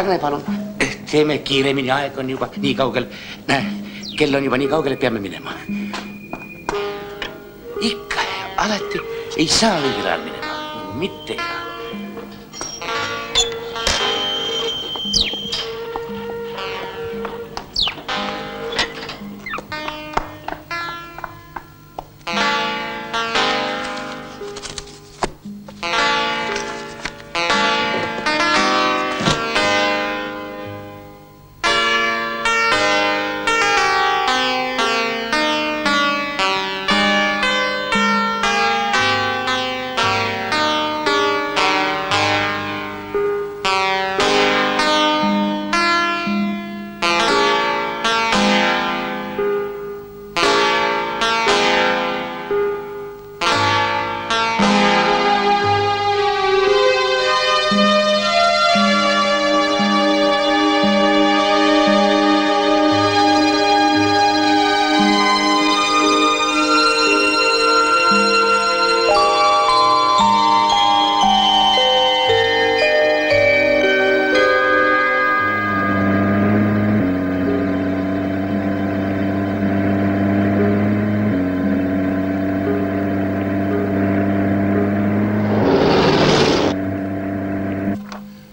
Agne, palun, teeme kiiremini, aeg on juba nii kaugel. Näe, kell on juba nii kaugel, et peame minema. Ikka, alati ei saa õigel ajal minema. Mitte ka.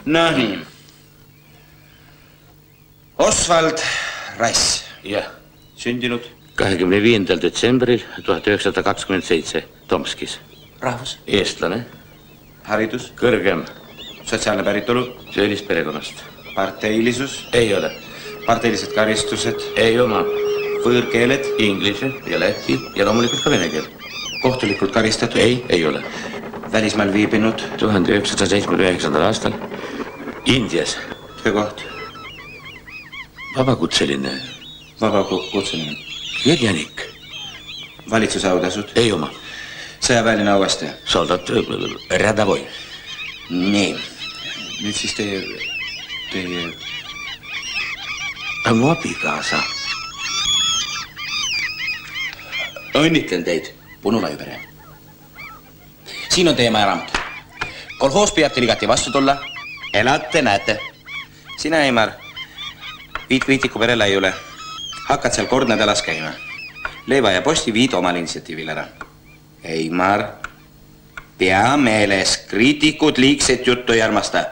No niin. Oswald Rass. Jah. Sündinud? 25. detsembril 1927 Tomskis. Rahvus? Eestlane. Haridus? Kõrgem. Sotsiaalne päritolu? Söölist perekonnast. Parteilisus? Ei ole. Parteilised karistused? Ei oma. Võõrkeeled? Inglise ja läti ja loomulikult ka vene keel. Kohtulikult karistatud? Ei ole. Välismaal viibinud? 1979. aastal Indias. Töökoht? Vabakutseline. Vabakutseline? Kirjanik. Valitsuse autasud? Ei oma. Sõjaväeline auaste? Soldat Radavoi. Nii. Nüüd siis teie... Mu abikaasa. Õnnitlen teid, Punulaiupere. Siin on teie majaraamat. Kolhoos püüab teil igati vastu tulla. Elate, näete. Sina, Eimar, viid Kriitiku pere laiule. Hakkad seal kord nädalas käima. Leiva ja posti viid omal initsiatiivil ära. Eimar, pea meeles, kriitikud liigset juttu ei armasta.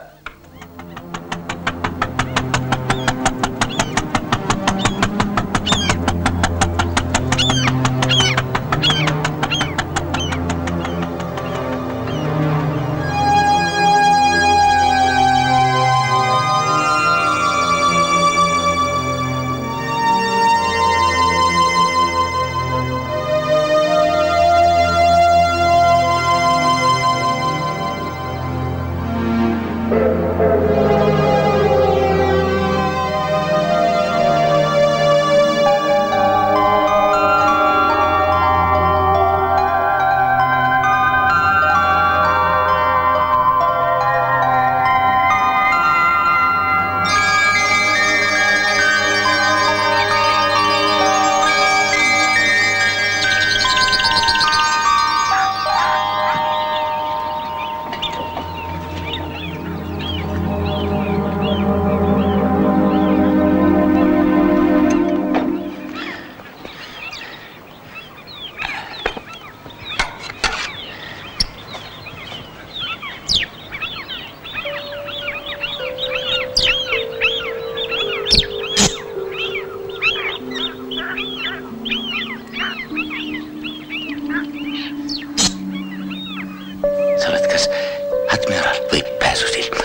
Admiral või pääsusilm.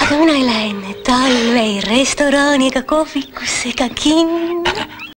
Aga mina ei lähe enne talve ei restoraani ega kohvikusse ega kinni.